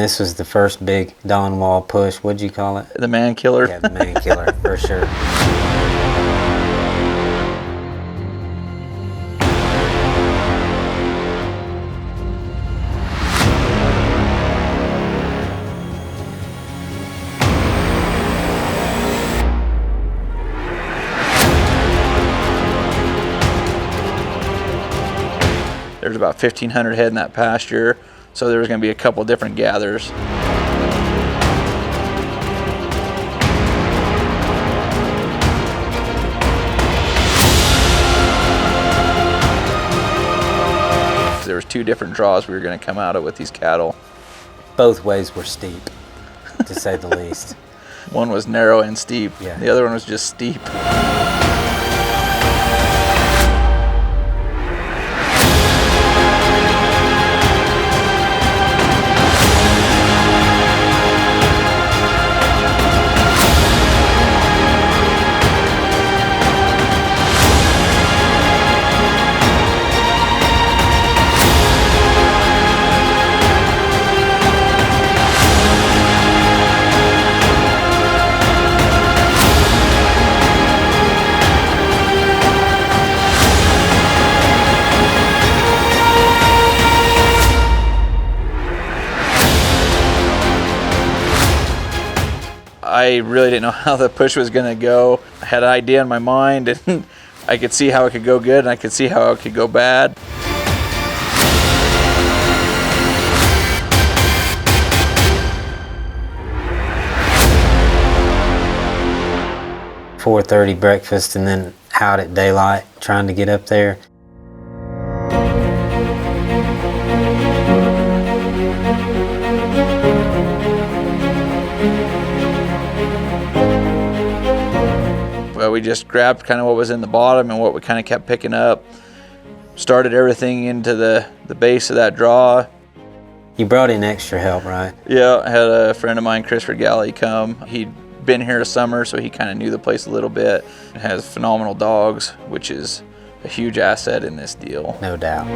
this was the first big dawn wall push. What'd you call it? The man killer. Yeah, the man killer, for sure. There's about 1,500 head in that pasture, so there was going to be a couple different gathers. There was 2 different draws we were going to come out of with these cattle. Both ways were steep, to say the least. One was narrow and steep. Yeah. The other one was just steep. I really didn't know how the push was going to go. I had an idea in my mind, and I could see how it could go good, and I could see how it could go bad. .4:30 breakfast and then out at daylight trying to get up there. Well, we just grabbed kind of what was in the bottom and what we kind of kept picking up. Started everything into the base of that draw. You brought in extra help, right? Yeah, I had a friend of mine, Chris Regale, come. He'd been here a summer, so he kind of knew the place a little bit. It has phenomenal dogs, which is a huge asset in this deal. No doubt.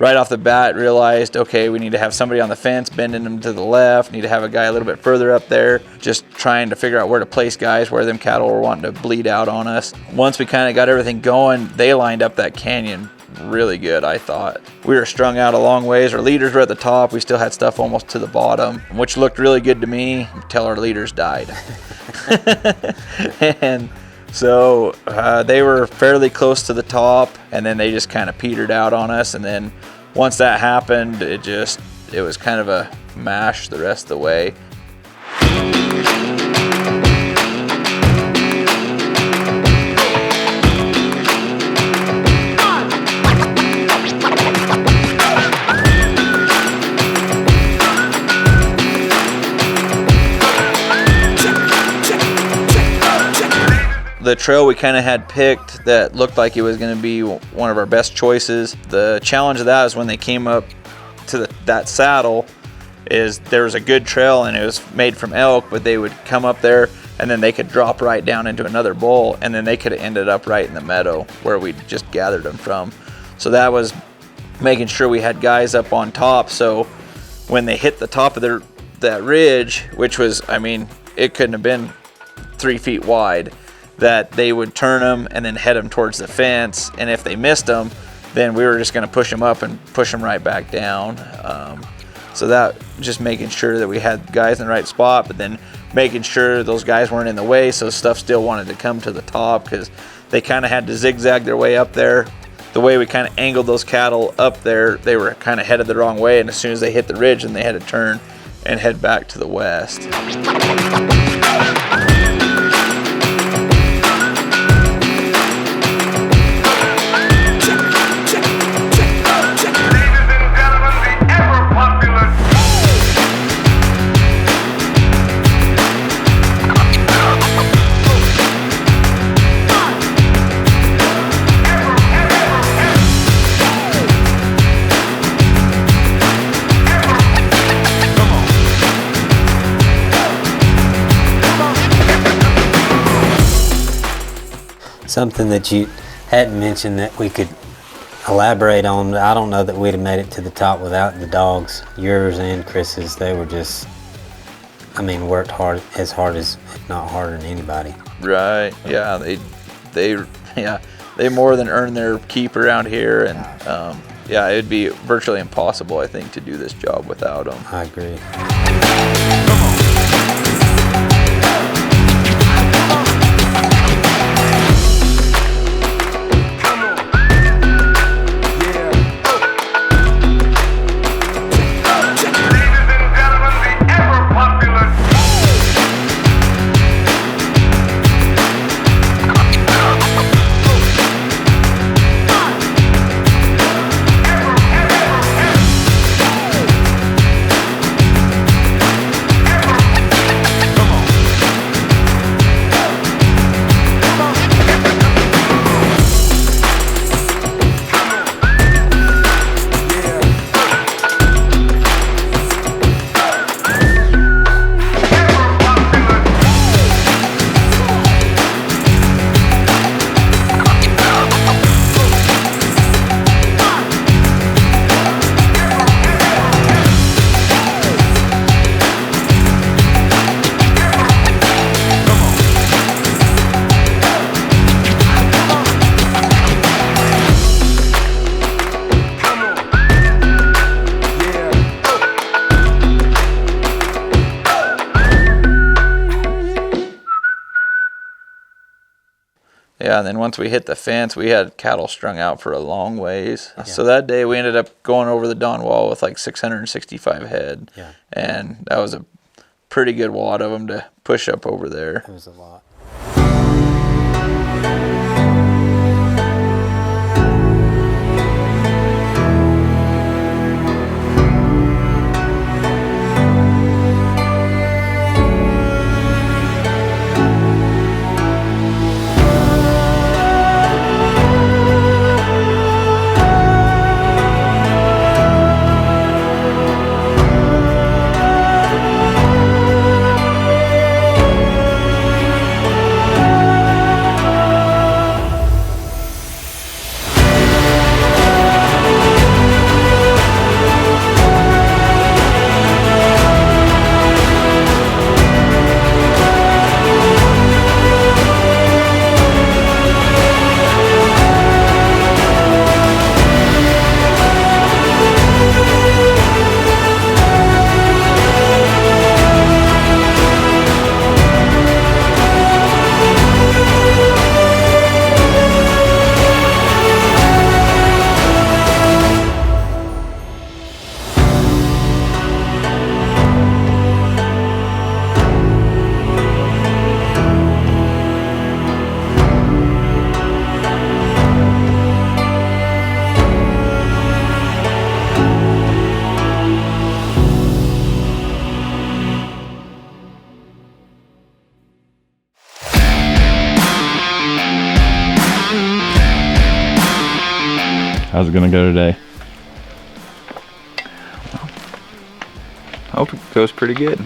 Right off the bat, realized, okay, we need to have somebody on the fence bending them to the left, need to have a guy a little bit further up there, just trying to figure out where to place guys, where them cattle were wanting to bleed out on us. Once we kind of got everything going, they lined up that canyon really good, I thought. We were strung out a long ways. Our leaders were at the top. We still had stuff almost to the bottom, which looked really good to me until our leaders died. And so they were fairly close to the top, and then they just kind of petered out on us. And then once that happened, it was kind of a mash the rest of the way. The trail we kind of had picked that looked like it was going to be one of our best choices. The challenge of that is when they came up to that saddle, is there was a good trail and it was made from elk, but they would come up there and then they could drop right down into another bowl, and then they could have ended up right in the meadow where we just gathered them from. So that was making sure we had guys up on top, so when they hit the top of that ridge, which was, I mean, it couldn't have been 3 feet wide, that they would turn them and then head them towards the fence, and if they missed them, then we were just going to push them up and push them right back down. So that, just making sure that we had guys in the right spot, but then making sure those guys weren't in the way, so stuff still wanted to come to the top, because they kind of had to zigzag their way up there. The way we kind of angled those cattle up there, they were kind of headed the wrong way, and as soon as they hit the ridge, then they had to turn and head back to the west. Something that you hadn't mentioned that we could elaborate on, I don't know that we'd have made it to the top without the dogs, yours and Chris's. They were just, I mean, worked hard as, if not harder than anybody. Right, yeah, they more than earned their keep around here, and yeah, it'd be virtually impossible, I think, to do this job without them. I agree. Yeah, and then once we hit the fence, we had cattle strung out for a long ways. Yeah. So that day we ended up going over the Don Wall with like 665 head. Yeah. And that was a pretty good wad of them to push up over there. It was a lot. How's it gonna go today? I hope it goes pretty good.